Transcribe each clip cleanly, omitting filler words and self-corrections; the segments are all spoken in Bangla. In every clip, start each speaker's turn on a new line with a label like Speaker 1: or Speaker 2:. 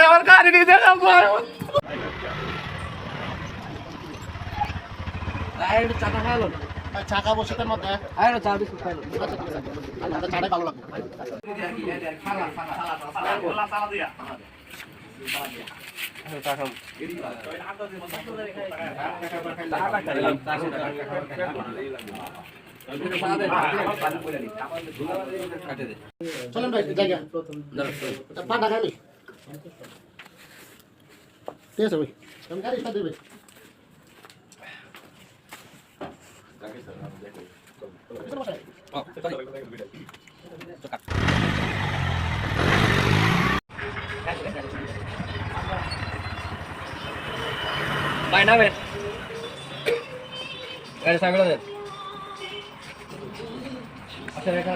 Speaker 1: আমার গাড়ি নিয়ে যাও ভাই। চাকা খাইলো চাকা বসে মধ্যে চা বিস্কুট খাইলো চাটাই ভালো লাগবে। চলেন ভাই জায়গা পাটা খাইলি ঠিক আছে ভাই আমি গাড়ি স্টার্ট দিবে ভাই না ভাই গাড়ি সামনে দেন আচ্ছা রেখা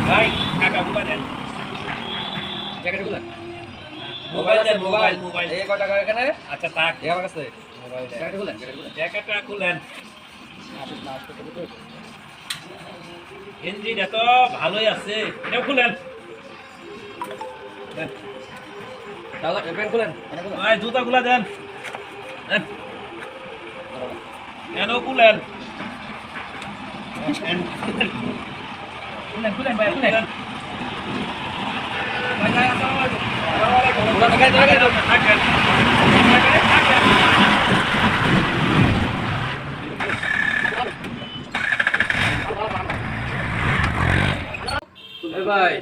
Speaker 1: ভাই কাকা মোবাইল দেন জ্যাকেট গুলো মোবাইল দেন মোবাইল এই কত টাকা এখানে আচ্ছা টাক এই আমার কাছে মোবাইল জ্যাকেট গুলো জ্যাকেটটা খুলেন ইঞ্জিন এত ভালোই আছে এটা খুলেন দেন দাদা প্যান্ট খুলেন ভাই জুতাগুলো দেন এনো খুলেন খুলেন ভাই খুলেন ভাই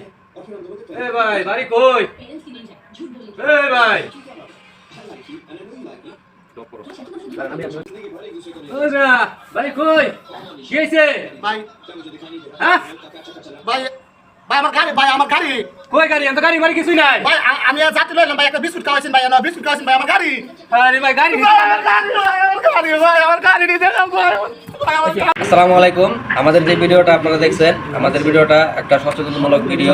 Speaker 1: ভাই বাড়ি কই ভাই ভাই কই কি হইছে ভাই হ্যাঁ ভাই ভাই আমার গাড়ি কই গাড়ি আমি তো গাড়ি বাড়ি কিছুই নাই ভাই আমি যাতে লইলাম ভাই একটা বিস্কুট খাওয়াইছেন ভাই না বিস্কুট খাওয়াইছেন ভাই আমার গাড়ি আরে ভাই গাড়ি আমার গাড়ি নিয়ে যাও ভাই।
Speaker 2: আসসালামু আলাইকুম। আমাদের যে ভিডিওটা আপনারা দেখছেন, আমাদের ভিডিওটা একটা সচেতনমূলক ভিডিও।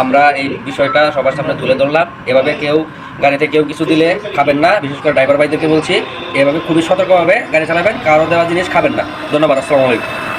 Speaker 2: আমরা এই বিষয়টা সবার সামনে তুলে ধরলাম। এভাবে কেউ গাড়িতে কেউ কিছু দিলে খাবেন না, বিশেষ করে ড্রাইভার ভাইদেরকে বলছি এভাবে খুবই সতর্কভাবে গাড়ি চালাবেন, কারো দেওয়া জিনিস খাবেন না। ধন্যবাদ। আসসালামু আলাইকুম।